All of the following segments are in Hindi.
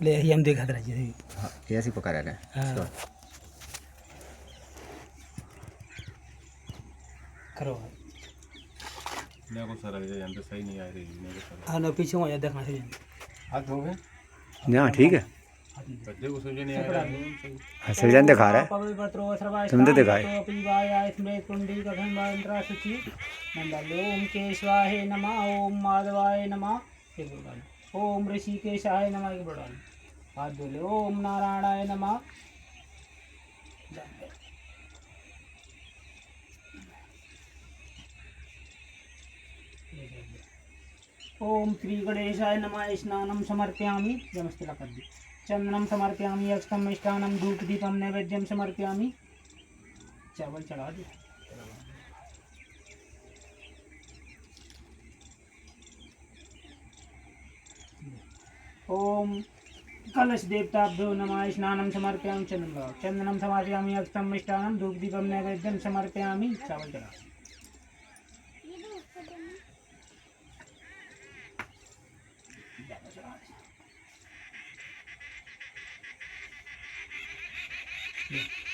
ले यही हम देखा था जी। हाँ ऐसे पका रहे हैं। हाँ करो मेरे को सर ये अंदर सही नहीं आ रही मेरे को सर। हाँ ना पीछे वहाँ देखना से हाथ धो गए यहाँ ठीक है। बच्चे को समझ नहीं आ रहा है। हाँ सृजन दिखा रहा है। तुम तो दिखाए। ओम केशवाय नमः, ओम माधवाय नमः, ओम ऋषिकेशाय नमः। एक बड़ा हाथ धो ले। ओम नारायणाय नमः। ओम श्री गणेशाय नमः। स्नानं समर्पयामि। जमस्तिला कर दी। चंदनम समर्पयामि, अक्षतम मिष्टान्नम धूप दीपम नैवेद्यम समर्पयामि। चावल चढ़ा दी। ओम कलश देवताभ्यो नमः। स्नानं समर्पयामि। चंदनम समर्पयामि, अक्षतम मिष्टान्नम धूप दीपम नैवेद्यम समर्पयामि। चावल चढ़ा।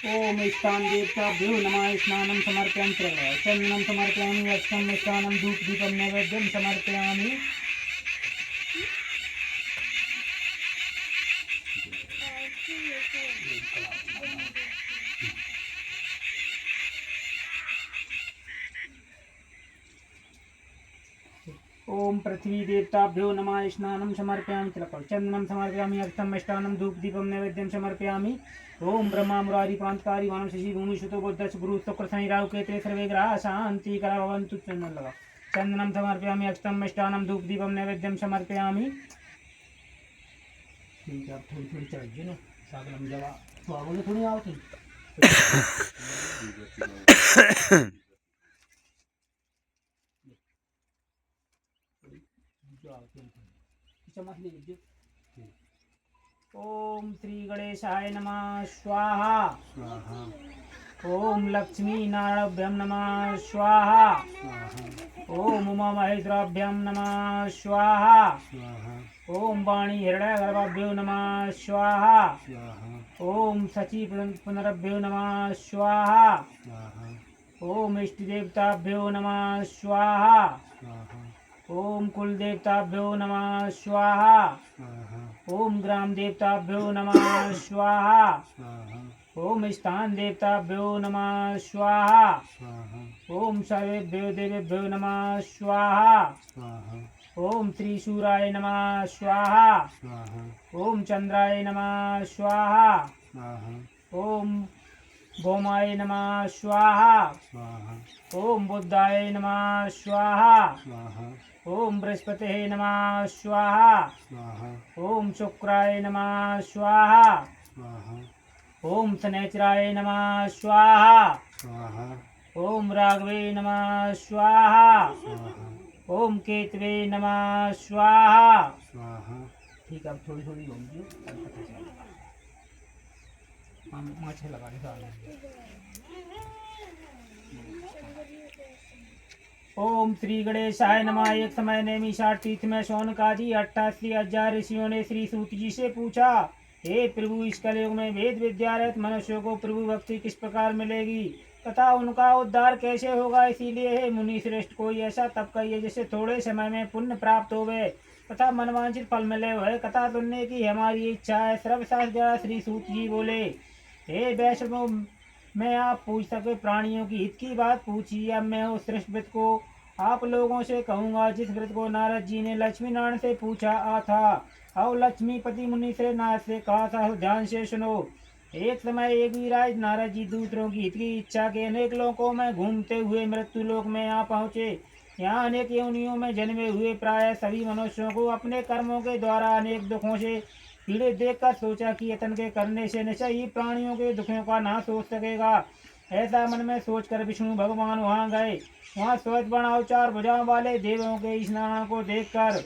ओम स्थान देवताभ्यो नमः। स्नानं समर्पयामि। चंदनं समर्पयामि, अक्षतं मिष्टान्नं धूप दीपं नैवेद्यं समर्पयामि। ओम पृथ्वी देवताभ्यो नमः। स्नानं समर्पयामि। चंदनं समर्पयामि, अक्षतं मिष्टान्नं धूप दीपं नैवेद्यं समर्पयामि। ओम ब्रह्मा मुरारी प्रांतकारी वाणम शशि भूमि सुतो बुद्ध गुरु शुक्र शनि राहु केतु सर्वे ग्रहाः शांति करा भवन्तु। चंदन लगा। चंदनं समर्पयामि, अक्षतं मिष्टान्नं धूप दीपं नैवेद्यं समर्पयामि। ठीक है, अब थोड़ी थोड़ी चढ़िए ना सागरम दवा तो आगे थोड़ी आओ तुम। चम्मच ले लीजिए। ओम श्री गणेशाय नमः। स्वाहा स्वाहा। ओम लक्ष्मी नारायणाभ्यं नमः। स्वाहा स्वाहा। ओम उमा महेश्वराभ्यं नमः। स्वाहा स्वाहा। ओम वाणी हिरण्यगर्भाभ्यो नमः। स्वाहा स्वाहा। ओम शचि पुनरभ्यो नमः। स्वाहा स्वाहा। ओम इष्ट देवताभ्यो नमः। स्वाहा स्वाहा। ओम कुल देवताभ्यो नमः। स्वाहा स्वाहा। ओम ग्राम देवताभ्यो नमः। स्वाहा स्वाहा। ओम स्थान देवताभ्यो नमः। स्वाहा स्वाहा। ओम सर्वेभ्यो देवेभ्यो नमः। स्वाहा स्वाहा। ओम त्रिशूराय नमः। स्वाहा स्वाहा। ओम चंद्राय नमः। स्वाहा स्वाहा। ओम भौमाय नमः। स्वाहा स्वाहा। ओम बुद्धाय नमः। स्वाहा स्वाहा। ओम बृहस्पते नमः। स्वाहा स्वाहा। ओम शुक्राय नमः। स्वाहा स्वाहा। ओम शनैचराय नमः। स्वाहा स्वाहा। ओम राघवे नमः। स्वाहा स्वाहा। ओम केतवे नमः। स्वाहा स्वाहा। ठीक है, अब थोड़ी थोड़ी होगी। हम माछे लगा के ओम श्री गणेशाय नमः। एक समय नैमिषारण्य तीर्थ में शौनकादि 88,000 ऋषियों ने श्री सूत जी से पूछा, हे प्रभु, इस कलयुग में वेद विद्यारत मनुष्यों को प्रभु भक्ति किस प्रकार मिलेगी तथा उनका उद्धार कैसे होगा। इसीलिए हे मुनि श्रेष्ठ, कोई ऐसा तप करिए जिससे थोड़े समय में पुण्य प्राप्त होवे तथा मनवांछित फल मिले। वह कथा सुनने की हमारी इच्छा है। सर्वशास्त्र श्री सूत जी बोले, हे वैष्णव, मैं आप पूछ सके प्राणियों की हित की बात पूछी। अब मैं उस श्रेष्ठ व्रत को आप लोगों से कहूँगा जिस व्रत को नारद जी ने लक्ष्मी नारायण से पूछा था। और लक्ष्मीपति मुनि से नारद से कहा था, ध्यान से सुनो। एक समय एक वीराज नारद जी दूसरों की हित की इच्छा के अनेक लोकों में घूमते हुए मृत्यु लोक में आ पहुँचे। यहाँ अनेक योनियों में जन्मे हुए प्राय सभी मनुष्यों को अपने कर्मों के द्वारा अनेक दुखों से पीड़ित देखकर सोचा कि यत्न के करने से निश्चय ही प्राणियों के दुखों का नाश हो सकेगा। ऐसा मन में सोचकर विष्णु भगवान वहां गए। वहां श्वेत वर्ण और 4 भुजाओं वाले देवों के स्नान को देखकर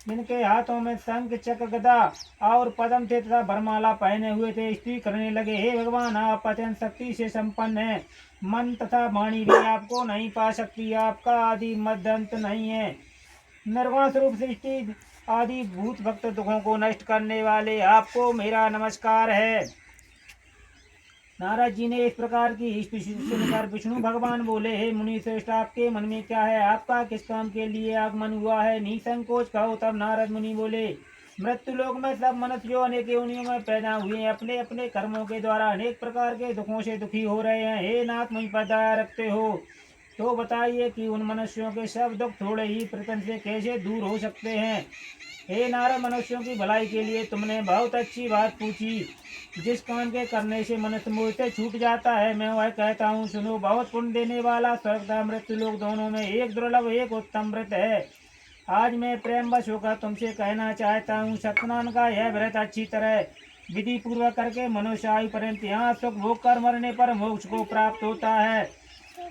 जिनके हाथों में शंख चक्र गदा और पद्म थे तथा वरमाला पहने हुए थे, स्तुति करने लगे, हे भगवान, आप अत्यंत शक्ति से संपन्न है। मन तथा वाणी भी आपको नहीं पा सकती। आपका आदि मध्य अंत नहीं है। निर्गुण स्वरूप सृष्टि आदि भूत भक्त दुखों को नष्ट करने वाले आपको मेरा नमस्कार है। नारद जी ने इस प्रकार की सुनकर विष्णु भगवान बोले, हे मुनि श्रेष्ठ, आपके मन में क्या है? आपका किस काम के लिए आगमन हुआ है? निसंकोच कहो। तब नारद मुनि बोले, मृत्यु लोक में सब मनुष्य जो अनेक योनियों में पैदा हुए हैं, अपने अपने कर्मों के द्वारा अनेक प्रकार के दुखों से दुखी हो रहे हैं। हे नाथ, मुझ पर दया रखते हो तो बताइए कि उन मनुष्यों के सब दुख थोड़े ही प्रयत्न से कैसे दूर हो सकते हैं। हे नारद, मनुष्यों की भलाई के लिए तुमने बहुत अच्छी बात पूछी। जिस काम के करने से मनुष्य मोह से छूट जाता है, मैं वह कहता हूँ, सुनो। बहुत पुण्य देने वाला स्वर्ग तथा मृत्यु लोक दोनों में एक दुर्लभ एक उत्तम व्रत है। आज मैं प्रेम वश होकर तुमसे कहना चाहता हूँ। सत्यनारायण का यह व्रत अच्छी तरह विधि पूर्वक करके मनुष्य आयु पर्यंत यहाँ सुख भोग कर मरने पर मोक्ष को प्राप्त होता है।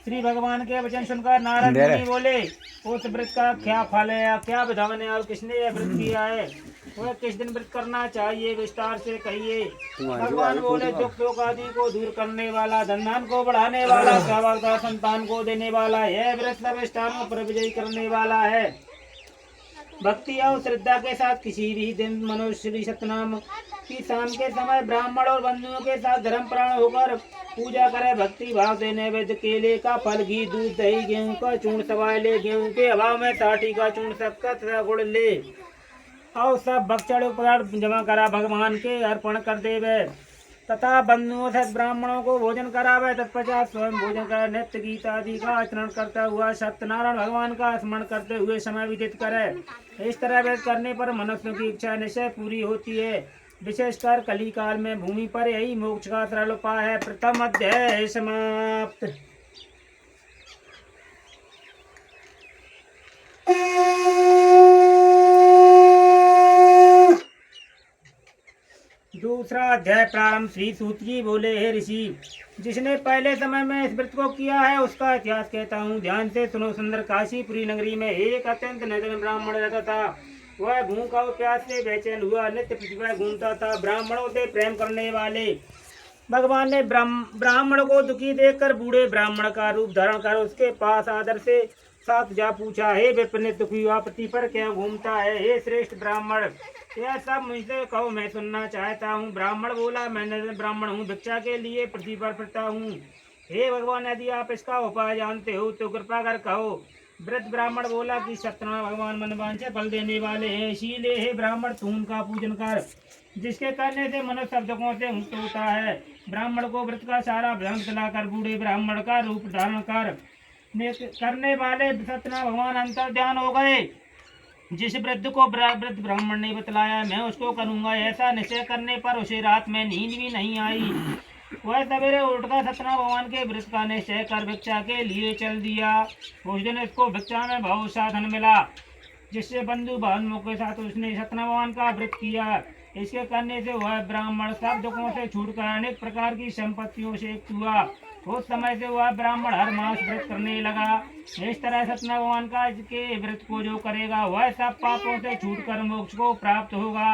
श्री भगवान के वचन सुनकर नारद मुनि बोले, उस व्रत का क्या फल है, क्या विधान है और किसने यह व्रत किया है? वह किस दिन व्रत करना चाहिए, विस्तार से कहिए। भगवान बोले, दुख शोक आदि को दूर करने वाला, धन को बढ़ाने वाला, सौभाग्य संतान को देने वाला, यह व्रत सब स्थानों पर विजयी करने वाला है। भक्ति और श्रद्धा के साथ किसी भी दिन मनुष्य श्री सतनाम की शाम के समय ब्राह्मण और बंधुओं के साथ धर्म प्राण होकर पूजा करे। भक्ति भाव से नैवेद्य केले का फल, घी, दूध, दही, गेहूं का चूर्ण सवाए ले। गेहूं के अभाव में साठी का चूर्ण, शक्कर तथा गुड़ ले और सब भक्षण पदार्थ जमा करा भगवान के अर्पण कर देवे तथा बंधुओं से ब्राह्मणों को भोजन करावे। तत्पश्चात स्वयं भोजन कर नित्य गीत आदि का आचरण करता हुआ सत्यनारायण भगवान का स्मरण करते हुए समय व्यतीत करे। इस तरह व्रत करने पर मनुष्य की इच्छा निश्चय पूरी होती है। विशेषकर कली काल में भूमि पर यही मोक्ष का सरल उपाय है। प्रथम अध्याय समाप्त। दूसरा अध्याय प्रारंभ। श्री सूत जी बोले, हे ऋषि, जिसने पहले समय में इस व्रत को किया है उसका इतिहास कहता हूँ, ध्यान से सुनो। सुंदर काशीपुरी नगरी में एक अत्यंत निर्धन ब्राह्मण रहता था। वह भूख और प्यास से बेचैन हुआ नित्य पृथ्वी पर घूमता था। ब्राह्मणों से प्रेम करने वाले भगवान ने ब्राह्मण को दुखी देखकर बूढ़े ब्राह्मण का रूप धारण कर उसके पास आदर से साथ जा पूछा, हे विप्र, दुखी हुआ पृथ्वी पर क्यों घूमता है? हे श्रेष्ठ ब्राह्मण, यह सब मुझसे कहो, मैं सुनना चाहता हूँ। ब्राह्मण बोला, मैं ब्राह्मण हूँ, भिक्षा के लिए पृथ्वी पर फिरता हूँ। हे भगवान, यदि आप इसका उपाय जानते हो तो कृपा कर कहो। वृद्ध ब्राह्मण बोला कि सत्यनारायण भगवान मनवांछित फल देने वाले हैं, इसीलिए हे ब्राह्मण तू उनका पूजन कर, जिसके करने से मनुष्य सब दुखों से मुक्त होता है। ब्राह्मण को व्रत का सारा भ्रम दिलाकर बूढ़े ब्राह्मण का रूप धारण करने वाले सत्यनारायण भगवान अंतर ध्यान हो गए। जिस वृद्ध को वृद्ध ब्राह्मण ने बतलाया, मैं उसको करूंगा, ऐसा निश्चय करने पर उसे रात में नींद भी नहीं आई। वह सवेरे उठकर सत्यनारायण भगवान के व्रत का निश्चय कर भिक्षा के लिए चल दिया। उस दिन उसको भिक्षा में बहुत सा धन मिला, जिससे बंधु बांधवों के साथ उसने सत्यनारायण भगवान का व्रत किया। इसके करने से वह ब्राह्मण सब दुखों से छूटकर अनेक प्रकार की संपत्तियों से युक्त हुआ। उस समय से वह ब्राह्मण हर मास व्रत करने लगा। इस तरह सत्यनारायण भगवान का के व्रत को जो करेगा वह सब पापों से छूटकर मोक्ष को प्राप्त होगा।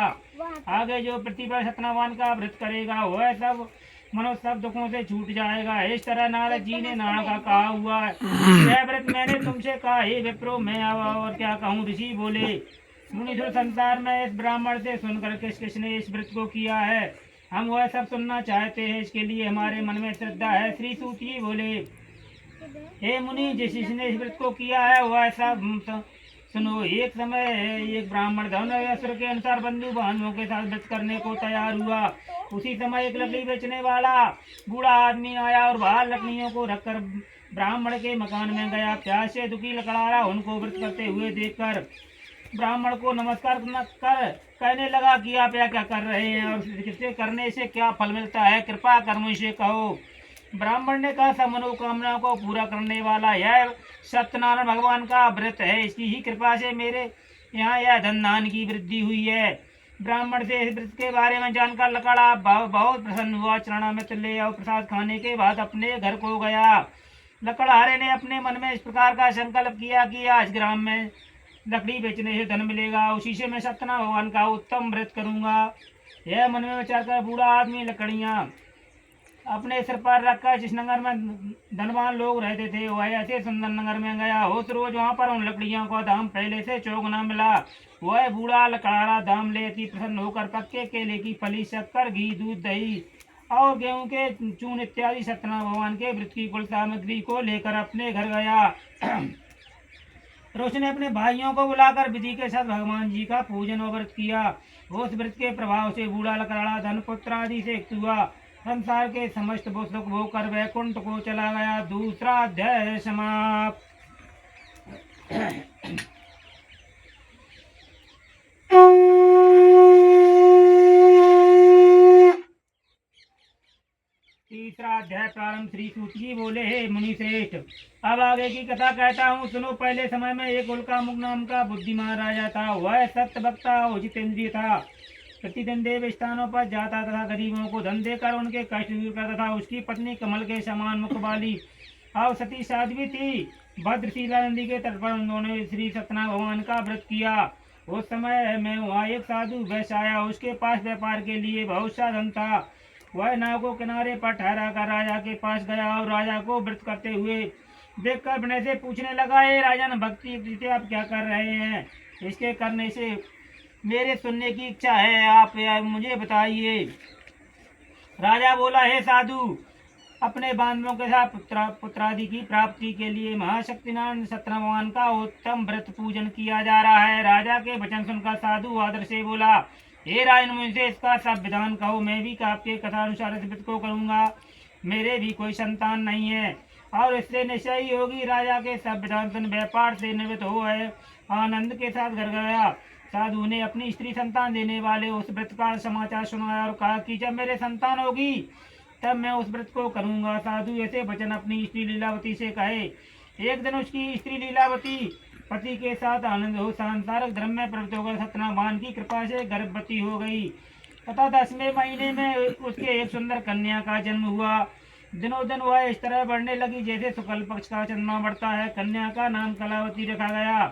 आगे जो पृथ्वी पर सत्यनारायण भगवान का व्रत करेगा वह सब मनुष्य सब दुखों से छूट जाएगा। इस तरह नारद जी ने नारद का कहा हुआ है। यह व्रत मैंने तुमसे कहा, हे विप्रो, मैं और क्या कहूँ? ऋषि बोले, मुनीश्वर, संसार में इस ब्राह्मण से सुनकर किस किसने इस व्रत को किया है, हम वह सब सुनना चाहते हैं, इसके लिए हमारे मन में श्रद्धा है। श्री सूत जी बोले, हे मुनि, जिसने इस व्रत को किया है वह सब सुनो। एक समय एक ब्राह्मण धर्मशास्त्र के अनुसार बंधु बांधवों के साथ व्रत करने को तैयार हुआ। उसी समय एक लकड़ी बेचने वाला बूढ़ा आदमी आया और बाहर लकड़ियों को रखकर ब्राह्मण के मकान में गया। प्यास से दुखी लकड़हारा उनको व्रत करते हुए देखकर ब्राह्मण को नमस्कार कर कहने लगा कि आप यह क्या कर रहे हैं और इसे करने से क्या फल मिलता है, कृपा कर मुझे कहो। ब्राह्मण ने कहा, सब मनोकामनाओं को पूरा करने वाला यह सत्यनारायण भगवान का व्रत है, इसकी ही कृपा से मेरे यहाँ यह धन दान की वृद्धि हुई है। ब्राह्मण से इस व्रत के बारे में जानकर लकड़ा बहुत प्रसन्न हुआ। चरणामृत ले और प्रसाद खाने के बाद अपने घर को गया। लकड़हारे ने अपने मन में इस प्रकार का संकल्प किया कि आज ग्राम में लकड़ी बेचने से धन मिलेगा, उसी से मैं सत्यनारायण भगवान का उत्तम व्रत करूंगा। यह मन में विचार कर बूढ़ा आदमी लकड़ियाँ अपने सिर पर रखकर जिस नगर में धनवान लोग रहते थे वह ऐसे सुंदर नगर में गया। उस रोज वहां पर उन लकड़ियों का दाम पहले से चौगुना मिला। वह बूढ़ा लकड़ारा दाम ले अति प्रसन्न होकर पक्के केले की फली, शक्कर, घी, दूध, दही और गेहूं के चून इत्यादि सत्यनारायण भगवान के व्रत की कुल सामग्री को लेकर अपने घर गया। फिर उसने अपने भाइयों को बुलाकर विधि के साथ भगवान जी का पूजन और व्रत किया। उस व्रत के प्रभाव से बूढ़ा लकड़ाड़ा धन पुत्र आदि से युक्त हुआ। संसार के समस्त सुख भोग कर वैकुंठ को चला गया। दूसरा अध्याय समाप्त। तीसरा अध्याय प्रारंभ। श्री सूत जी बोले, हे मुनि श्रेष्ठ, अब आगे की कथा कहता हूँ, सुनो। पहले समय में एक उल्कामुख नाम का बुद्धिमान राजा था। वह सत्य वक्ता और जितेंद्रिय था। प्रतिदिन देव स्थानों पर जाता तथा गरीबों को धन देकर उनके कष्ट दूर करता था। उसकी पत्नी कमल के समान मुख वाली और सती साध्वी थी। भद्रशिला नदी के तट पर उन्होंने श्री सत्यनारायण भगवान का व्रत किया। उस समय में वहाँ एक साधु वैश्य आया। उसके पास व्यापार के लिए बहुत सा धन था। वह नाव को किनारे पर ठहरा कर राजा के पास गया और राजा को व्रत करते हुए देखकर विनय से पूछने लगा, हे राजन, भक्ति प्रीति आप क्या कर रहे हैं? इसके करने से मेरे सुनने की इच्छा है, आप मुझे बताइए। राजा बोला, हे साधु, अपने बांधवों के साथ पुत्रादि की प्राप्ति के लिए महाशक्तिनारायण सत्यनारायण भगवान का उत्तम व्रत पूजन किया जा रहा है। राजा के वचन सुनकर साधु आदर से बोला, हे राजन, मुझसे इसका सब विधान कहो, मैं भी आपके कथा अनुसार इस व्रत को करूंगा। मेरे भी कोई संतान नहीं है और इससे निश्चय ही होगी। राजा के सब विधान सुन व्यापार से निवृत्त हो है आनंद के साथ घर गया। साधु ने अपनी स्त्री संतान देने वाले उस व्रत का समाचार सुनाया और कहा कि जब मेरे संतान होगी तब मैं उस व्रत को करूंगा। साधु ऐसे वचन अपनी स्त्री लीलावती से कहे। एक दिन उसकी स्त्री लीलावती पति के साथ आनंद हो सांसारिक धर्म में प्रवृत्त होकर सत्यनारायण भगवान की कृपा से गर्भवती हो गई तथा 10वें महीने में उसके एक सुंदर कन्या का जन्म हुआ। दिनों दिन वह इस तरह बढ़ने लगी जैसे शुक्ल पक्ष का चंद्रमा बढ़ता है। कन्या का नाम कलावती रखा गया।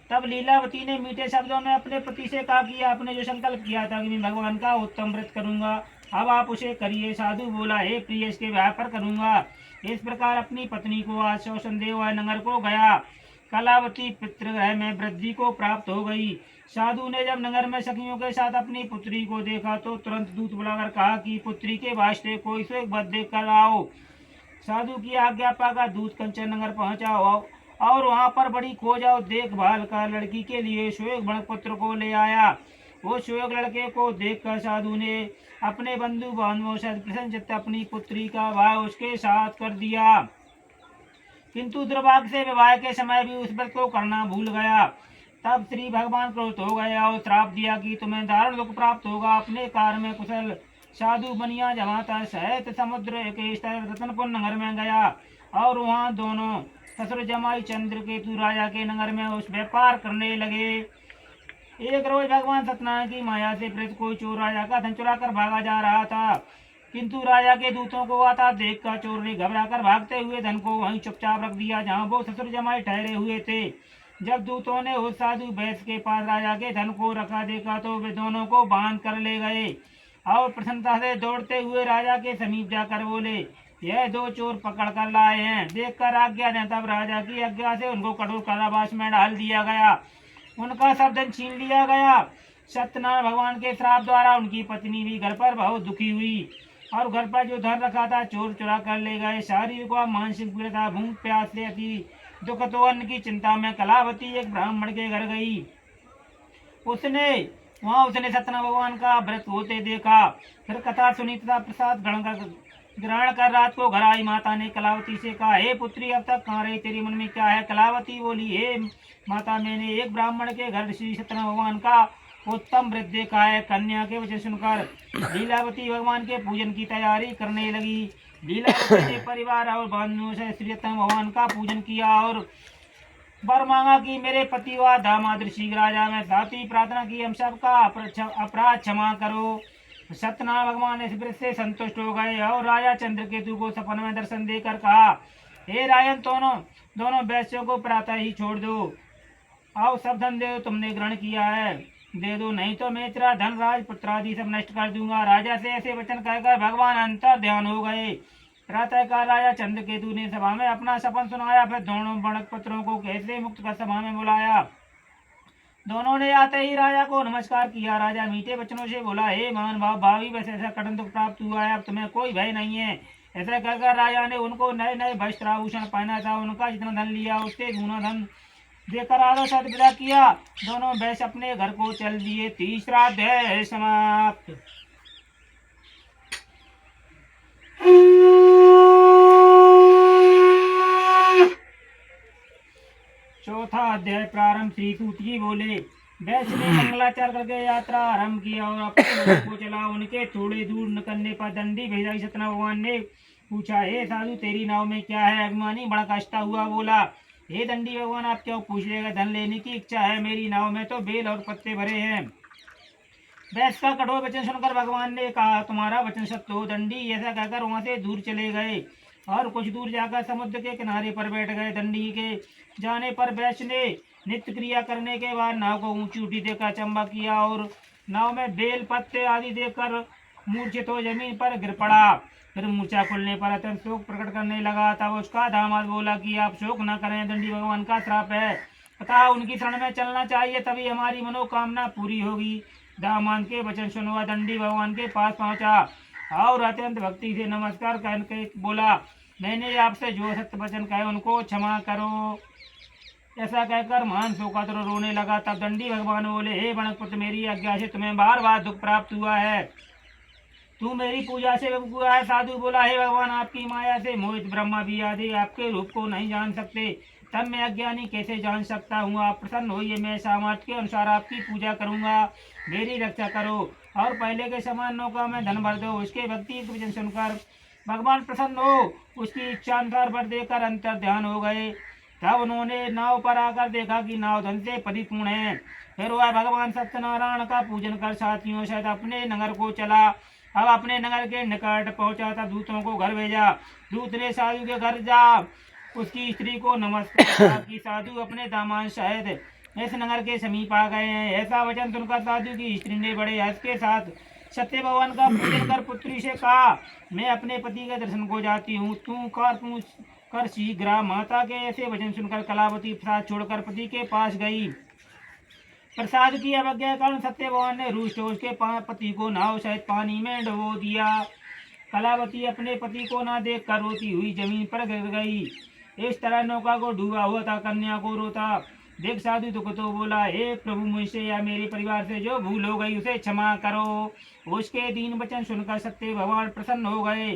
तब लीलावती ने मीठे शब्दों में अपने पति से कहा कि आपने जो संकल्प किया था कि मैं भगवान का उत्तम व्रत करूंगा, अब आप उसे करिए। साधु बोला, हे प्रिय, इसके विवाह पर करूंगा। इस प्रकार अपनी पत्नी को आश्वासन दे वह नगर को गया। कलावती पितृगृह में वृद्धि को प्राप्त हो गई। साधु ने जब नगर में सखियों के साथ अपनी पुत्री को देखा तो तुरंत दूत बुलाकर कहा कि पुत्री के वास्ते कोई स्वेग वध देख कर आओ। साधु की आज्ञा पाकर दूत कंचन नगर पहुंचा और वहां पर बड़ी खोज और देखभाल का लड़की के लिए श्वेग बण पुत्र को ले आया। वो श्वेग लड़के को देखकर साधु ने अपने बंधु बांधवों से प्रसन्नचित्त अपनी पुत्री का विवाह उसके साथ कर दिया। किंतु दुर्भाग्य से विवाह के समय भी उस व्रत को करना भूल गया। तब श्री भगवान क्रोधित हो गए और श्राप दिया कि तुम्हें दारुण दुख प्राप्त होगा। अपने कार्य में कुशल साधु बनिया जमाता सहित समुद्र के रतनपुर नगर में गया और वहाँ दोनों ससुर जमाई चंद्रकेतु राजा के नगर में उस व्यापार करने लगे। एक रोज भगवान सत्यनारायण की माया से प्रेत कोई चोर राजा का धन चुरा कर भागा जा रहा था। किंतु राजा के दूतों को आता देखकर चोर ने घबराकर भागते हुए धन को वहीं चुपचाप रख दिया जहाँ वो ससुर जमाई ठहरे हुए थे। जब दूतों ने उस साधु वैश्य के पास राजा के धन को रखा देखा तो वे दोनों को बांध कर ले गए और प्रसन्नता से दौड़ते हुए राजा के समीप जाकर बोले, यह दो चोर पकड़ कर लाए हैं। देखकर आज्ञा दें। तब राजा की आज्ञा से उनको कठोर कारावास में डाल दिया गया। उनका सब धन छीन लिया गया। सत्यनारायण भगवान के श्राप द्वारा उनकी पत्नी भी घर पर बहुत दुखी हुई और घर पर जो धन रखा था चोर चुरा कर ले गए। शारीरिक व मानसिक पीड़ा, भूख प्यास से अति दुख तो अन्न की चिंता में कलावती एक ब्राह्मण के घर गई। उसने सत्यनारायण भगवान का व्रत होते देखा। फिर कथा सुनी तथा प्रसाद ग्रहण कर रात को घर आई। माता ने कलावती से कहा, हे पुत्री, अब तक कहाँ रही? तेरे मन में क्या है? कलावती बोली, हे माता, मैंने एक ब्राह्मण के घर श्री सत्यनारायण भगवान का उत्तम व्रत देखा है। कन्या के वचन सुनकर लीलावती भगवान के पूजन की तैयारी करने लगी। लीलावती ने परिवार और बंधुओं से श्री सत्यनारायण भगवान का पूजन किया और वर मांगा कि मेरे पति व दामाद ऋषि राजा में साथ ही प्रार्थना की, हम सबका अपराध क्षमा करो। सत्यनारायण भगवान इस व्रत से संतुष्ट हो गए और राजा चंद्रकेतु को सपन में दर्शन देकर कहा, हे राजन, दोनों वैश्यों को प्रातः ही छोड़ दो और सब धन तुमने ग्रहण किया है। दे दो, नहीं तो मैं तेरा धन राज पुत्रादि सब नष्ट कर दूंगा। राजा से ऐसे वचन कहकर भगवान अंतर ध्यान हो गए। प्रातःकाल राजा चंद्रकेतु ने सभा में अपना सपन सुनाया, फिर दोनों बड़क पुत्रों को कैसे मुक्त कर सभा में बुलाया। दोनों ने आते ही राजा को नमस्कार किया। राजा मीठे वचनों से बोला, हे महान भावी, बस ऐसा कठिन दुख प्राप्त हुआ है, अब तुम्हें कोई भय नहीं है। ऐसा कहकर राजा ने उनको नए नए वस्त्र आभूषण पहना था। उनका जितना धन लिया उससे दूना धन देकर आदर साथ विदा किया। दोनों वैश्य अपने घर को चल दिए। तीसरा अध्याय समाप्त। चौथा अध्याय प्रारंभ। श्री सूत जी बोले, वैश्य ने मंगलाचार करके यात्रा आरंभ किया और अपने लोगों को चला। उनके थोड़े दूर निकलने पर दंडी भेजा। सतना भगवान ने पूछा, हे साधु, तेरी नाव में क्या है? अभिमानी बड़ा कष्टा हुआ बोला, हे दंडी भगवान, आप क्यों पूछ लेगा? धन लेने की इच्छा है। मेरी नाव में तो बेल और पत्ते भरे हैं। वैश्य का कठोर वचन सुनकर भगवान ने कहा, तुम्हारा वचन सत्य हो दंडी। ऐसा कहकर वहां से दूर चले गए और कुछ दूर जाकर समुद्र के किनारे पर बैठ गए। दंडी के जाने पर वैश्य ने नित्य क्रिया करने के बाद नाव को ऊंची ऊंची देखकर चंबा किया और नाव में बेल पत्ते आदि देखकर मूर्छित हो जमीन पर गिर पड़ा। फिर मूर्छा खुलने पर अत्यंत शोक प्रकट करने लगा। तब उसका दामाद बोला कि आप शोक न करें, दंडी भगवान का श्राप है, अतः उनकी शरण में चलना चाहिए, तभी हमारी मनोकामना पूरी होगी। दामाद के वचन सुनवा दंडी भगवान के पास पहुंचा और अत्यंत भक्ति से नमस्कार करके बोला, मैंने आपसे जो सत्य वचन कहे उनको क्षमा करो। ऐसा कहकर महान शोकातुर रोने लगा। तब दंडी भगवान बोले, हे बनकपुत्र, मेरी आज्ञा से तुम्हें बार बार दुख प्राप्त हुआ है, तू मेरी पूजा से हुआ है। साधु बोला, हे भगवान, आपकी माया से मोहित ब्रह्मा भी आदि आपके रूप को नहीं जान सकते, तब मैं अज्ञानी कैसे जान सकता हूँ? आप प्रसन्न होइए, मैं सामर्थ्य के अनुसार आपकी पूजा करूँगा, मेरी रक्षा करो और पहले के समान नौका में धन भर दो। उसके भक्ति वचन सुनकर भगवान प्रसन्न हो उसकी इच्छा अनुसार भर देकर अंतर ध्यान हो गए। तब उन्होंने नाव पर आकर देखा कि नाव धन से परिपूर्ण है। फिर वह भगवान सत्यनारायण का पूजन कर साथियों सहित अपने नगर को चला। अब अपने नगर के निकट पहुंचा था, दूतों को घर भेजा। दूत ने साधु के घर जा उसकी स्त्री को नमस्कार की। साधु अपने दामाद सहित इस नगर के समीप आ गए हैं। ऐसा वचन सुनकर साधु की स्त्री ने बड़े हर्ष के साथ सत्य भगवान का पूजन कर पुत्री से कहा, मैं अपने पति के दर्शन को जाती हूँ, तू कर शीघ्र। माता के ऐसे वचन सुनकर कलावती प्रसाद छोड़कर पति के पास गई। प्रसाद की अवज्ञा के कारण सत्य भगवान ने रुष्ट उसके पति को नाव सहित पानी में डुबो दिया। कलावती अपने पति को न देख कर रोती हुई जमीन पर गिर गई। इस तरह नौका को डूबा हुआ था। कन्या को रोता देख साधु दुख तो बोला, हे प्रभु, मुझसे या मेरे परिवार से जो भूल हो गई उसे क्षमा करो। उसके दीन वचन सुनकर सत्य भगवान प्रसन्न हो गए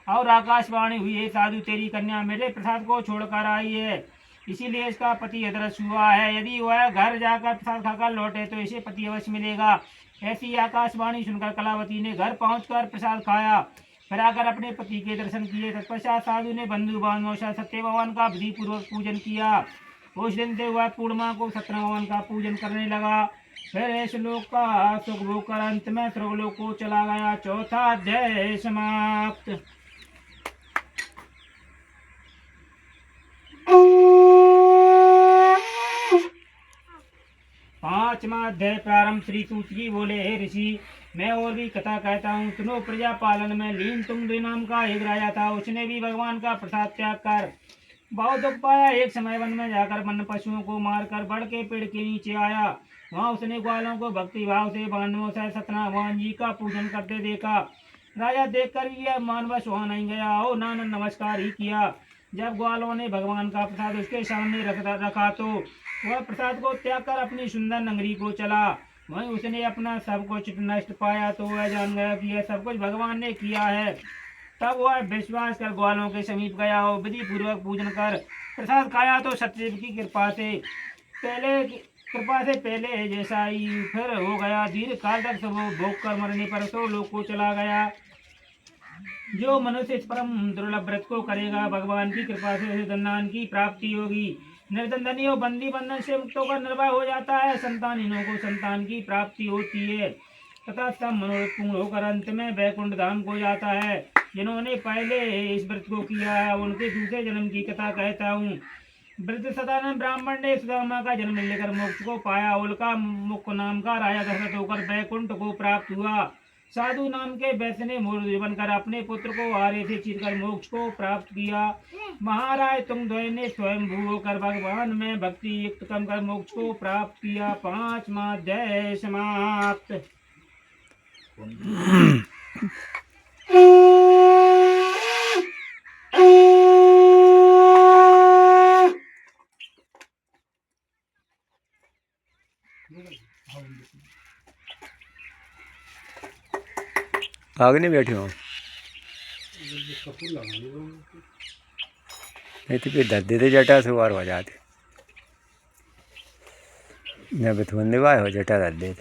और आकाशवाणी हुई, हे साधु, तेरी कन्या मेरे प्रसाद को छोड़कर आई है, इसीलिए इसका पति अदृश्य हुआ है। यदि वह घर जाकर प्रसाद खाकर लौटे तो इसे पति अवश्य मिलेगा। ऐसी आकाशवाणी सुनकर कलावती ने घर पहुंचकर प्रसाद खाया, फिर आकर अपने पति के दर्शन किए। तत्पश्चात साधु ने बंधु बांधवों सत्य भगवान का विधि पूर्वक पूजन किया। उस दिन से वह पूर्णिमा को सत्य भगवान का पूजन करने लगा। फिर इस लोक का सुख भोग कर अंत में स्वर्गलोक को चला गया। चौथा अध्याय समाप्त। पांचवा अध्याय प्रारंभ। श्री सूत जी बोले, हे ऋषि, मैं और भी कथा कहता हूँ, सुनो। प्रजा पालन में लीन तुंग नाम का एक राजा था। उसने भी भगवान का प्रसाद त्याग कर बहुत दुख पाया। एक समय वन में जाकर वन पशुओं को मारकर बड़ के पेड़ के नीचे आया। वहाँ उसने ग्वालों को भक्ति भाव से बांधवों से सत्यनारायण भगवान जी का पूजन करते देखा। राजा देखकर भी यह मानवश वहाँ नहीं गया और नाना नमस्कार ही किया। जब ग्वालों ने भगवान का प्रसाद उसके सामने रखा तो वह प्रसाद को त्याग कर अपनी सुंदर नगरी को चला। वहीं उसने अपना सब कुछ नष्ट पाया तो वह जान गया कि यह सब कुछ भगवान ने किया है। तब वह विश्वास कर ग्वालों के समीप गया और विधि पूर्वक पूजन कर प्रसाद खाया तो सत्यदेव की कृपा से पहले जैसा ही फिर हो गया। दीर्घ काल तक सब भोग कर मरने पर सो लोक को चला गया। जो मनुष्य इस परम दुर्लभ व्रत को करेगा, भगवान की कृपा से उसे धनदान की प्राप्ति होगी। निर्धनी और बंदी बंधन से मुक्त होकर निर्भय हो जाता है। संतानहीनों को संतान की प्राप्ति होती है तथा सब मनोरथ पूर्ण होकर अंत में वैकुंठ धाम को जाता है। जिन्होंने पहले इस व्रत को किया है उनके दूसरे जन्म की कथा कहता हूँ। वृद्ध सदानंद ब्राह्मण ने सुदामा का जन्म लेकर मोक्ष को पाया। उल्का मुख नाम का राजा दशरथ होकर वैकुंठ को प्राप्त हुआ। साधु नाम के वैश्य ने मूर्ति बनकर अपने पुत्र को आरे से चीरकर मोक्ष को प्राप्त किया। महाराज तुंगध्वज ने स्वयं होकर भगवान में भक्ति युक्त कर मोक्ष को प्राप्त किया। 5वां अध्याय समाप्त। आगे नहीं बैठी हूँ नहीं तो फिर दर्द दे जटा से वार हो जाते मैं बथुन वाय हो जटा दर्द दे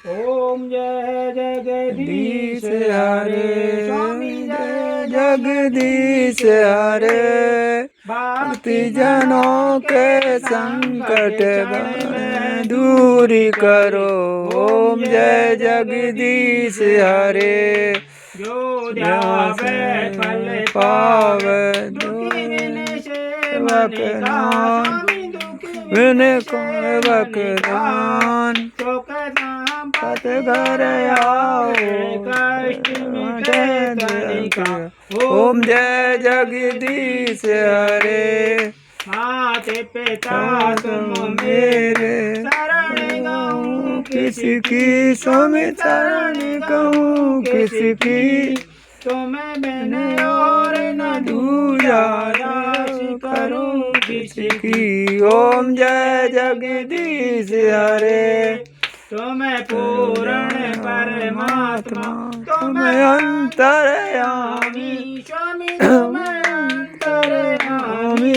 ओम जय जगदीश हरे स्वामी जय जगदीश हरे भक्ति जनों के संकट दूर करो। ओम जय जगदीश हरे जो ध्यावे फल पावे सेवक नाम विन सेवक दान पत घर आओ कष्ट मिटे तनिका। ओम जय जगदीश हरे माते पिता तुम मेरे शरण गाऊं किसकी स्वामी शरण कहूँ किसकी तुम्हें बिन और न दूजा दास करूं किसकी। ओम जय जगदीश हरे तुम्हें पूर्ण परमात्मा तुम्हें अंतर्यामी स्वामी तुम्हें अंतर्यामी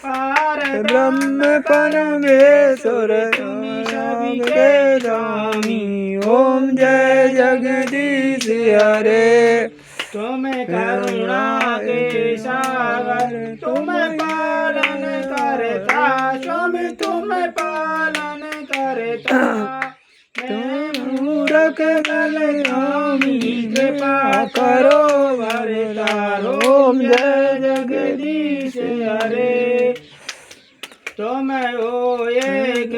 पार ब्रह्म परमेश्वर तुम्हें सभी के स्वामी। ओम जय जगदीश हरे तुम्हें करुणा के सागर तुम्हें पालन करता स्वामी तुम्हें पालन करता। मूरख बलरामी कृपा करो वरदारो। ओम जय जगदीश हरे तुम्हें ओ एक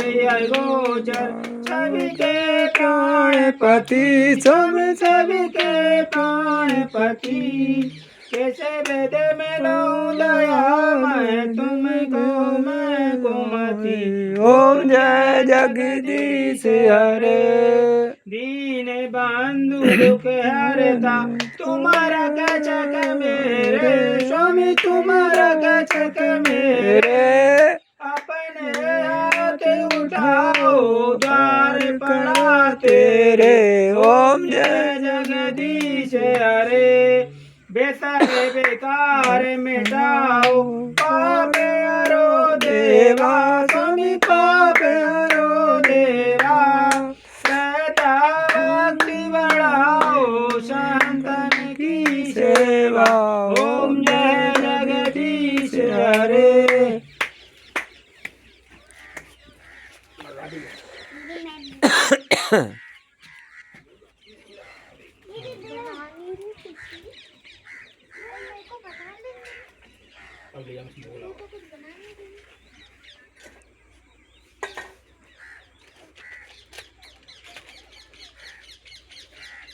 गोचर सभी के प्राणपति सभी के प्राणपति कैसे वेद में लूं दया मैं तुमको मैं कुमति। ओम जय जगदीश हरे दीन बंधु दुख हरता तुम्हारा गचक मेरे स्वामी तुम्हारा गचक मेरे। अपने हाथ उठाओ द्वार पड़ा तेरे। ओम जय जगदीश हरे बेसारे बेकार मिटाओ पाप हरो देवा स्वामी पाप हरो देवा। सदा भक्ति बढ़ाओ संतन की सेवा। ओम जय जगदीश हरे।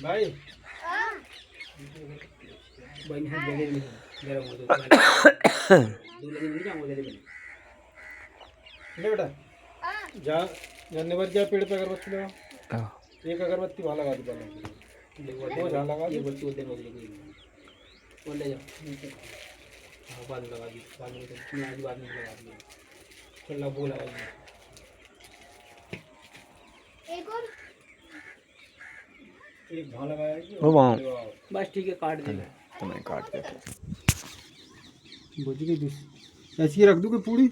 भाई बेटा जा धन्यवाद क्या पेड़ पे अगरबत्ती लगा एक अगरबत्ती वहाँ लगा दो पहले वो जहाँ लगा दो बच्ची बोलते हैं ले जाओ बाद में लगा दी बाद में लगा दी बोला एक भाव लगाया जी, वो वहाँ बस ठीक है, काट दे। तो मैं काट देता हूँ। बुझ गई ऐसी रख दूँ कि पूरी